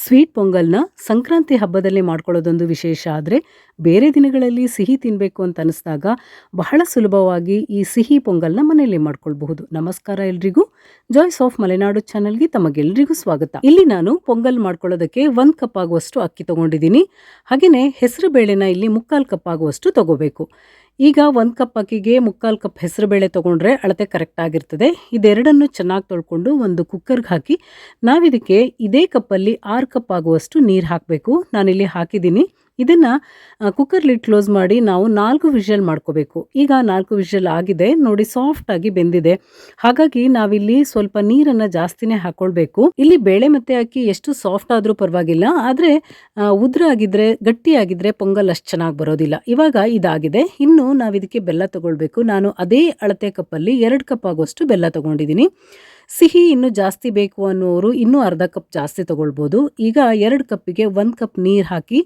Sweet ಪೊಂಗಲ್ನ Sankranti ಹಬ್ಬದಲ್ಲಿ ಮಾಡ್ಕೊಳ್ಳೋದೊಂದು ವಿಶೇಷ. ಆದರೆ ಬೇರೆ ದಿನಗಳಲ್ಲಿ ಸಿಹಿ ತಿನ್ನಬೇಕು ಅಂತ ಅನಿಸಿದಾಗ ಬಹಳ ಸುಲಭವಾಗಿ ಈ ಸಿಹಿ ಪೊಂಗಲ್ನ ಮನೆಯಲ್ಲೇ ಮಾಡ್ಕೊಳ್ಬಹುದು. ನಮಸ್ಕಾರ ಎಲ್ರಿಗೂ, ಜಾಯ್ಸ್ ಆಫ್ ಮಲೆನಾಡು ಚಾನಲ್ಗೆ ತಮಗೆಲ್ರಿಗೂ ಸ್ವಾಗತ. ಇಲ್ಲಿ ನಾನು ಪೊಂಗಲ್ ಮಾಡ್ಕೊಳ್ಳೋದಕ್ಕೆ 1 ಕಪ್ ಆಗುವಷ್ಟು ಅಕ್ಕಿ ತಗೊಂಡಿದ್ದೀನಿ. ಹಾಗೆಯೇ ಹೆಸರು ಬೇಳೆನ ಇಲ್ಲಿ 3/4 ಕಪ್ ಆಗುವಷ್ಟು ತಗೋಬೇಕು. ಈಗ 1 ಕಪ್ ಅಕ್ಕಿಗೆ 3/4 ಕಪ್ ಹೆಸರುಬೇಳೆ ತೊಗೊಂಡ್ರೆ ಅಳತೆ ಕರೆಕ್ಟ್ ಆಗಿರ್ತದೆ. ಇದೆರಡನ್ನು ಚೆನ್ನಾಗಿ ತೊಳ್ಕೊಂಡು ಒಂದು ಕುಕ್ಕರ್ಗೆ ಹಾಕಿ ನಾವಿದಕ್ಕೆ ಇದೇ ಕಪ್ಪಲ್ಲಿ 6 ಕಪ್ ಆಗುವಷ್ಟು ನೀರು ಹಾಕಬೇಕು. ನಾನಿಲ್ಲಿ ಹಾಕಿದ್ದೀನಿ. ಇದನ್ನು ಕುಕ್ಕರ್ ಲಿಡ್ ಕ್ಲೋಸ್ ಮಾಡಿ ನಾವು 4 ವಿಷಲ್ ಮಾಡ್ಕೋಬೇಕು. ಈಗ 4 ವಿಷಲ್ ಆಗಿದೆ ನೋಡಿ, ಸಾಫ್ಟಾಗಿ ಬೆಂದಿದೆ. ಹಾಗಾಗಿ ನಾವಿಲ್ಲಿ ಸ್ವಲ್ಪ ನೀರನ್ನು ಜಾಸ್ತಿನೇ ಹಾಕ್ಕೊಳ್ಬೇಕು. ಇಲ್ಲಿ ಬೇಳೆ ಮತ್ತು ಅಕ್ಕಿ ಎಷ್ಟು ಸಾಫ್ಟ್ ಆದರೂ ಪರವಾಗಿಲ್ಲ, ಆದರೆ ಉದ್ರಾಗಿದ್ದರೆ ಗಟ್ಟಿಯಾಗಿದ್ದರೆ ಪೊಂಗಲ್ ಅಷ್ಟು ಚೆನ್ನಾಗಿ ಬರೋದಿಲ್ಲ. ಇವಾಗ ಇದಾಗಿದೆ. ಇನ್ನು ನಾವಿದಕ್ಕೆ ಬೆಲ್ಲ ತಗೊಳ್ಬೇಕು. ನಾನು ಅದೇ ಅಳತೆ ಕಪ್ಪಲ್ಲಿ 2 ಕಪ್ ಆಗುವಷ್ಟು ಬೆಲ್ಲ ತಗೊಂಡಿದ್ದೀನಿ. ಸಿಹಿ ಇನ್ನೂ ಜಾಸ್ತಿ ಬೇಕು ಅನ್ನೋರು ಇನ್ನೂ ಅರ್ಧ ಕಪ್ ಜಾಸ್ತಿ ತೊಗೊಳ್ಬೋದು. ಈಗ 2 ಕಪ್ಪಿಗೆ 1 ಕಪ್ ನೀರು ಹಾಕಿ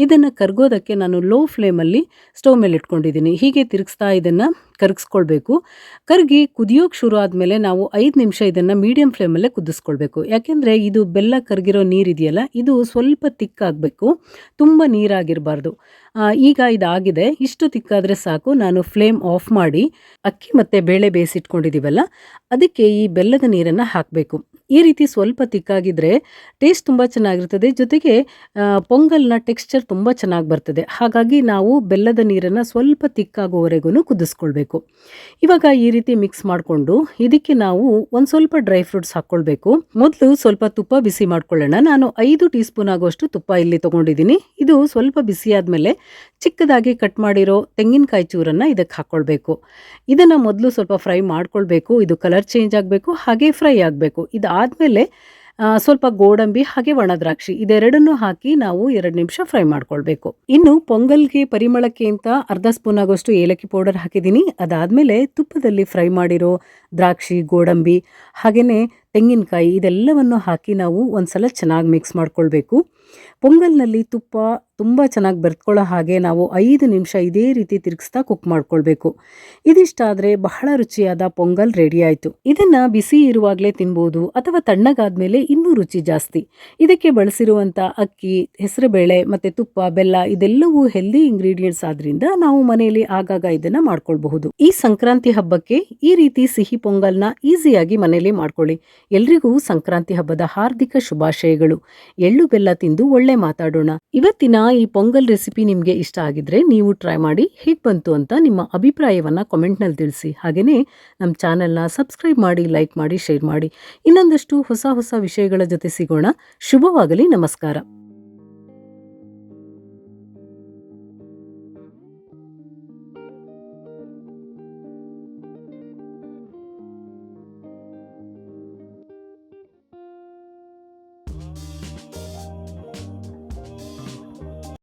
ಇದನ್ನು ಕರಗೋದಕ್ಕೆ ನಾನು ಲೋ ಫ್ಲೇಮಲ್ಲಿ ಸ್ಟವ್ ಮೇಲೆ ಇಟ್ಕೊಂಡಿದ್ದೀನಿ. ಹೀಗೆ ತಿರುಗಿಸ್ತಾ ಇದನ್ನು ಕರಗಿಸ್ಕೊಳ್ಬೇಕು. ಕರಗಿ ಕುದಿಯೋಕೆ ಶುರು ಆದಮೇಲೆ ನಾವು 5 ನಿಮಿಷ ಇದನ್ನು ಮೀಡಿಯಂ ಫ್ಲೇಮಲ್ಲೇ ಕುದಿಸ್ಕೊಳ್ಬೇಕು. ಯಾಕೆಂದರೆ ಇದು ಬೆಲ್ಲ ಕರಗಿರೋ ನೀರಿದೆಯಲ್ಲ, ಇದು ಸ್ವಲ್ಪ ತಿಕ್ಕಾಗಬೇಕು, ತುಂಬ ನೀರಾಗಿರಬಾರ್ದು. ಈಗ ಇದಾಗಿದೆ. ಇಷ್ಟು ತಿಕ್ಕಾದರೆ ಸಾಕು. ನಾನು ಫ್ಲೇಮ್ ಆಫ್ ಮಾಡಿ ಅಕ್ಕಿ ಮತ್ತು ಬೇಳೆ ಬೇಯಿಸಿಟ್ಕೊಂಡಿದ್ದೀವಲ್ಲ, ಅದಕ್ಕೆ ಈ ಬೆಲ್ಲದ ನೀರನ್ನು ಹಾಕಬೇಕು. ಈ ರೀತಿ ಸ್ವಲ್ಪ ತಿಕ್ಕಾಗಿದ್ದರೆ ಟೇಸ್ಟ್ ತುಂಬ ಚೆನ್ನಾಗಿರ್ತದೆ. ಜೊತೆಗೆ ಪೊಂಗಲ್ನ ಟೆಕ್ಸ್ಚರ್ ತುಂಬ ಚೆನ್ನಾಗಿ ಬರ್ತದೆ. ಹಾಗಾಗಿ ನಾವು ಬೆಲ್ಲದ ನೀರನ್ನು ಸ್ವಲ್ಪ ತಿಕ್ಕಾಗೋವರೆಗೂ ಕುದಿಸ್ಕೊಳ್ಬೇಕು. ಇವಾಗ ಈ ರೀತಿ ಮಿಕ್ಸ್ ಮಾಡಿಕೊಂಡು ಇದಕ್ಕೆ ನಾವು ಒಂದು ಸ್ವಲ್ಪ ಡ್ರೈ ಫ್ರೂಟ್ಸ್ ಹಾಕ್ಕೊಳ್ಬೇಕು. ಮೊದಲು ಸ್ವಲ್ಪ ತುಪ್ಪ ಬಿಸಿ ಮಾಡ್ಕೊಳ್ಳೋಣ. ನಾನು 5 ಟೀ ಸ್ಪೂನ್ ಆಗುವಷ್ಟು ತುಪ್ಪ ಇಲ್ಲಿ ತೊಗೊಂಡಿದ್ದೀನಿ. ಇದು ಸ್ವಲ್ಪ ಬಿಸಿ ಆದಮೇಲೆ ಚಿಕ್ಕದಾಗಿ ಕಟ್ ಮಾಡಿರೋ ತೆಂಗಿನಕಾಯಿ ಚೂರನ್ನು ಇದಕ್ಕೆ ಹಾಕ್ಕೊಳ್ಬೇಕು. ಇದನ್ನು ಮೊದಲು ಸ್ವಲ್ಪ ಫ್ರೈ ಮಾಡ್ಕೊಳ್ಬೇಕು. ಇದು ಕಲರ್ ಚೇಂಜ್ ಆಗಬೇಕು, ಹಾಗೆ ಫ್ರೈ ಆಗಬೇಕು. ಇದಾದಮೇಲೆ ಸ್ವಲ್ಪ ಗೋಡಂಬಿ ಹಾಗೆ ಒಣ ದ್ರಾಕ್ಷಿ ಇದೆರಡನ್ನು ಹಾಕಿ ನಾವು 2 ನಿಮಿಷ ಫ್ರೈ ಮಾಡ್ಕೊಳ್ಬೇಕು. ಇನ್ನು ಪೊಂಗಲ್ಗೆ ಪರಿಮಳಕ್ಕೆ ಅಂತ ಅರ್ಧ ಸ್ಪೂನ್ ಆಗೋಷ್ಟು ಏಲಕ್ಕಿ ಪೌಡರ್ ಹಾಕಿದ್ದೀನಿ. ಅದಾದಮೇಲೆ ತುಪ್ಪದಲ್ಲಿ ಫ್ರೈ ಮಾಡಿರೋ ದ್ರಾಕ್ಷಿ, ಗೋಡಂಬಿ ಹಾಗೆಯೇ ತೆಂಗಿನಕಾಯಿ ಇದೆಲ್ಲವನ್ನು ಹಾಕಿ ನಾವು ಒಂದ್ಸಲ ಚೆನ್ನಾಗಿ ಮಿಕ್ಸ್ ಮಾಡ್ಕೊಳ್ಬೇಕು. ಪೊಂಗಲ್ನಲ್ಲಿ ತುಪ್ಪ ತುಂಬ ಚೆನ್ನಾಗಿ ಬೆರೆತ್ಕೊಳ್ಳೋ ಹಾಗೆ ನಾವು 5 ನಿಮಿಷ ಇದೇ ರೀತಿ ತಿರುಗಿಸ್ತಾ ಕುಕ್ ಮಾಡ್ಕೊಳ್ಬೇಕು. ಇದಿಷ್ಟಾದರೆ ಬಹಳ ರುಚಿಯಾದ ಪೊಂಗಲ್ ರೆಡಿ ಆಯಿತು. ಇದನ್ನು ಬಿಸಿ ಇರುವಾಗಲೇ ತಿನ್ಬೋದು ಅಥವಾ ತಣ್ಣಗಾದ್ಮೇಲೆ ಇನ್ನೂ ರುಚಿ ಜಾಸ್ತಿ. ಇದಕ್ಕೆ ಬಳಸಿರುವಂಥ ಅಕ್ಕಿ, ಹೆಸರುಬೇಳೆ ಮತ್ತು ತುಪ್ಪ, ಬೆಲ್ಲ ಇದೆಲ್ಲವೂ ಹೆಲ್ದಿ ಇಂಗ್ರೀಡಿಯೆಂಟ್ಸ್ ಆದ್ರಿಂದ ನಾವು ಮನೆಯಲ್ಲಿ ಆಗಾಗ ಇದನ್ನು ಮಾಡ್ಕೊಳ್ಬಹುದು. ಈ ಸಂಕ್ರಾಂತಿ ಹಬ್ಬಕ್ಕೆ ಈ ರೀತಿ ಸಿಹಿ ಪೊಂಗಲ್ನ ಈಸಿಯಾಗಿ ಮನೆಯಲ್ಲಿ ಮಾಡ್ಕೊಳ್ಳಿ. ಎಲ್ರಿಗೂ ಸಂಕ್ರಾಂತಿ ಹಬ್ಬದ ಹಾರ್ದಿಕ ಶುಭಾಶಯಗಳು. ಎಳ್ಳು ಬೆಲ್ಲ ತಿಂದು ಒಳ್ಳೆ ಮಾತಾಡೋಣ. ಇವತ್ತಿನ ಈ ಪೊಂಗಲ್ ರೆಸಿಪಿ ನಿಮಗೆ ಇಷ್ಟ ಆಗಿದ್ರೆ ನೀವು ಟ್ರೈ ಮಾಡಿ ಹೇಗೆ ಬಂತು ಅಂತ ನಿಮ್ಮ ಅಭಿಪ್ರಾಯವನ್ನ ಕಾಮೆಂಟ್ನಲ್ಲಿ ತಿಳಿಸಿ. ಹಾಗೆಯೇ ನಮ್ಮ ಚಾನೆಲ್ನ ಸಬ್ಸ್ಕ್ರೈಬ್ ಮಾಡಿ, ಲೈಕ್ ಮಾಡಿ, ಶೇರ್ ಮಾಡಿ. ಇನ್ನೊಂದಷ್ಟು ಹೊಸ ಹೊಸ ವಿಷಯಗಳ ಜೊತೆ ಸಿಗೋಣ. ಶುಭವಾಗಲಿ. ನಮಸ್ಕಾರ.